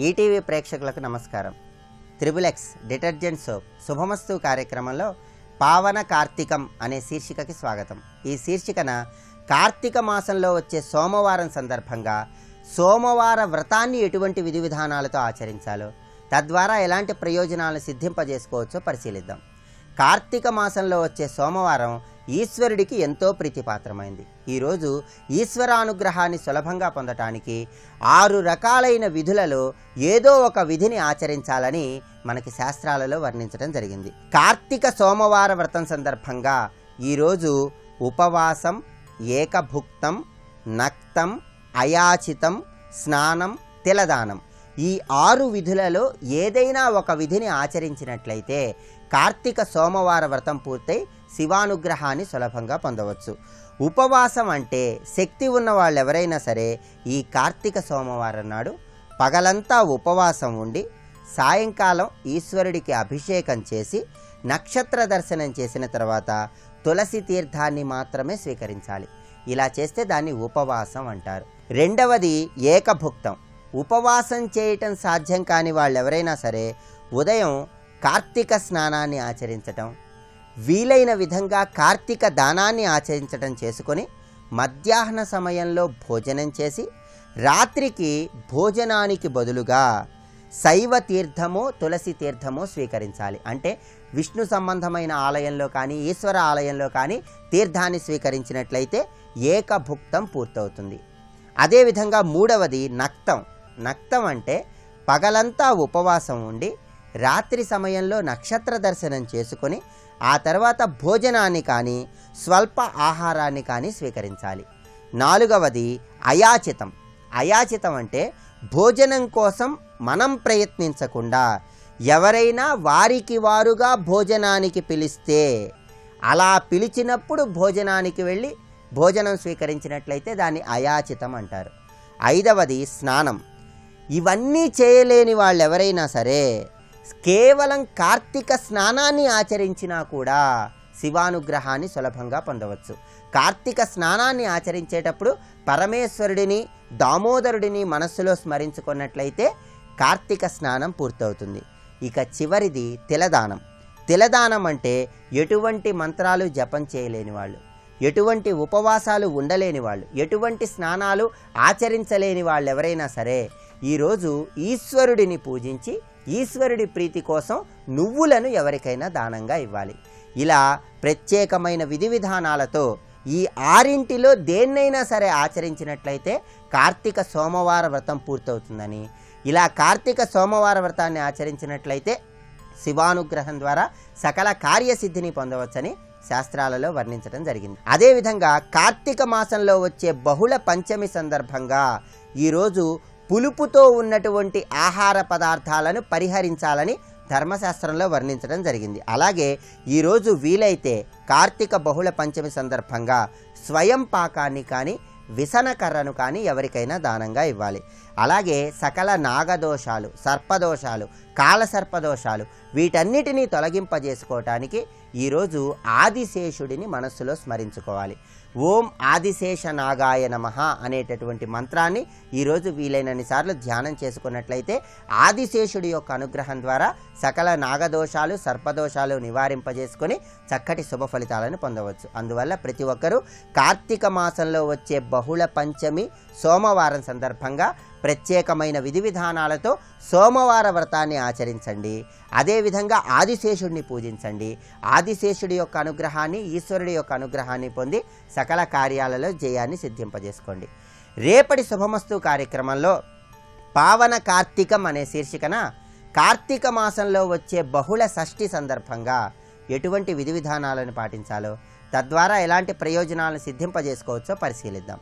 ETV ప్రేక్షకులకు నమస్కారం. Triple-X detergent soap శుభమస్తు కార్యక్రమంలో పావన కార్తీకం అనే శీర్షికకి స్వాగతం. ఈ శీర్షికన కార్తీక మాసంలో వచ్చే సోమవారం సందర్భంగా సోమవార వ్రతాన్ని ఎటువంటి విధి విధానాలతో ఆచరించాలో, తద్వారా ఎలాంటి ప్రయోజనాలను సిద్ధింపజేసుకోవచ్చో పరిశీలిద్దాం. కార్తీక మాసంలో వచ్చే సోమవారం ఈశ్వరుడికి ఎంతో ప్రీతిపాత్రమైంది. ఈరోజు ఈశ్వరానుగ్రహాన్ని సులభంగా పొందటానికి 6 రకాలైన విధులలో ఏదో ఒక విధిని ఆచరించాలని మనకి శాస్త్రాలలో వర్ణించడం జరిగింది. కార్తీక సోమవార వ్రతం సందర్భంగా ఈరోజు ఉపవాసం, ఏకభుక్తం, నక్తం, అయాచితం, స్నానం, తిలదానం ఈ 6 విధులలో ఏదైనా ఒక విధిని ఆచరించినట్లయితే కార్తీక సోమవార వ్రతం పూర్తయి శివానుగ్రహాన్ని సులభంగా పొందవచ్చు. ఉపవాసం అంటే శక్తి ఉన్న వాళ్ళు ఎవరైనా సరే ఈ కార్తీక సోమవారం నాడు పగలంతా ఉపవాసం ఉండి సాయంకాలం ఈశ్వరుడికి అభిషేకం చేసి నక్షత్ర దర్శనం చేసిన తర్వాత తులసి తీర్థాన్ని మాత్రమే స్వీకరించాలి. ఇలా చేస్తే దాన్ని ఉపవాసం అంటారు. రెండవది ఏకభుక్తం. ఉపవాసం చేయటం సాధ్యం కాని వాళ్ళు ఎవరైనా సరే ఉదయం కార్తీక స్నానాన్ని ఆచరించటం, వీలైన విధంగా కార్తీక దానాన్ని ఆచరించటం చేసుకొని మధ్యాహ్న సమయంలో భోజనం చేసి రాత్రికి భోజనానికి బదులుగా శైవ తీర్థమో తులసి తీర్థమో స్వీకరించాలి. అంటే విష్ణు సంబంధమైన ఆలయంలో కానీ ఈశ్వర ఆలయంలో కానీ తీర్థాన్ని స్వీకరించినట్లయితే ఏకభుక్తం పూర్తవుతుంది. అదేవిధంగా మూడవది నక్తం. నక్తం అంటే పగలంతా ఉపవాసం ఉండి రాత్రి సమయంలో నక్షత్ర దర్శనం చేసుకొని ఆ తర్వాత భోజనాన్ని కానీ స్వల్ప ఆహారాన్ని కానీ స్వీకరించాలి. నాలుగవది అయాచితం. అయాచితం అంటే భోజనం కోసం మనం ప్రయత్నించకుండా ఎవరైనా వారికి వారుగా భోజనానికి పిలిస్తే అలా పిలిచినప్పుడు భోజనానికి వెళ్ళి భోజనం స్వీకరించినట్లయితే దాన్ని అయాచితం అంటారు. ఐదవది స్నానం. ఇవన్నీ చేయలేని వాళ్ళు ఎవరైనా సరే కేవలం కార్తీక స్నానాన్ని ఆచరించినా కూడా శివానుగ్రహాన్ని సులభంగా పొందవచ్చు. కార్తీక స్నానాన్ని ఆచరించేటప్పుడు పరమేశ్వరుడిని దామోదరుడిని మనస్సులో స్మరించుకున్నట్లయితే కార్తీక స్నానం పూర్తవుతుంది. ఇక చివరిది తిలదానం. తిలదానం అంటే ఎటువంటి మంత్రాలు జపం చేయలేని వాళ్ళు, ఎటువంటి ఉపవాసాలు ఉండలేని వాళ్ళు, ఎటువంటి స్నానాలు ఆచరించలేని వాళ్ళు ఎవరైనా సరే ఈరోజు ఈశ్వరుడిని పూజించి ఈశ్వరుడి ప్రీతి కోసం నువ్వులను ఎవరికైనా దానంగా ఇవ్వాలి. ఇలా ప్రత్యేకమైన విధి విధానాలతో ఈ 6 దేన్నైనా సరే ఆచరించినట్లయితే కార్తీక సోమవార వ్రతం పూర్తవుతుందని, ఇలా కార్తీక సోమవార వ్రతాన్ని ఆచరించినట్లయితే శివానుగ్రహం ద్వారా సకల కార్యసిద్ధిని పొందవచ్చని శాస్త్రాలలో వర్ణించడం జరిగింది. అదేవిధంగా కార్తీక మాసంలో వచ్చే బహుళ పంచమి సందర్భంగా ఈరోజు పులుపుతో ఉన్నటువంటి ఆహార పదార్థాలను పరిహరించాలని ధర్మశాస్త్రంలో వర్ణించడం జరిగింది. అలాగే ఈరోజు వీలైతే కార్తీక బహుళ పంచమి సందర్భంగా స్వయం పాకాన్ని కానీ విసనకర్రను కానీ ఎవరికైనా దానంగా ఇవ్వాలి. అలాగే సకల నాగదోషాలు, సర్పదోషాలు, కాలసర్పదోషాలు వీటన్నిటినీ తొలగింపజేసుకోవటానికి ఈరోజు ఆదిశేషుడిని మనస్సులో స్మరించుకోవాలి. ఓం ఆదిశేష నాగాయ నమః అనేటటువంటి మంత్రాన్ని ఈరోజు వీలైనన్ని సార్లు ధ్యానం చేసుకున్నట్లయితే ఆదిశేషుడి యొక్క అనుగ్రహం ద్వారా సకల నాగదోషాలు, సర్పదోషాలు నివారింపజేసుకొని చక్కటి శుభ ఫలితాలను పొందవచ్చు. అందువల్ల ప్రతి ఒక్కరూ కార్తీక మాసంలో వచ్చే బహుళ పంచమి సోమవారం సందర్భంగా ప్రత్యేకమైన విధి విధానాలతో సోమవార వ్రతాన్ని ఆచరించండి. అదేవిధంగా ఆదిశేషుడిని పూజించండి. ఆదిశేషుడి యొక్క అనుగ్రహాన్ని, ఈశ్వరుడి యొక్క అనుగ్రహాన్ని పొంది సకల కార్యాలలో జయాన్ని సిద్ధింపజేసుకోండి. రేపటి శుభమస్తు కార్యక్రమంలో పావన కార్తీకం అనే శీర్షికన కార్తీక మాసంలో వచ్చే బహుళ షష్ఠి సందర్భంగా ఎటువంటి విధి విధానాలను పాటించాలో, తద్వారా ఎలాంటి ప్రయోజనాలను సిద్ధింపజేసుకోవచ్చో పరిశీలిద్దాం.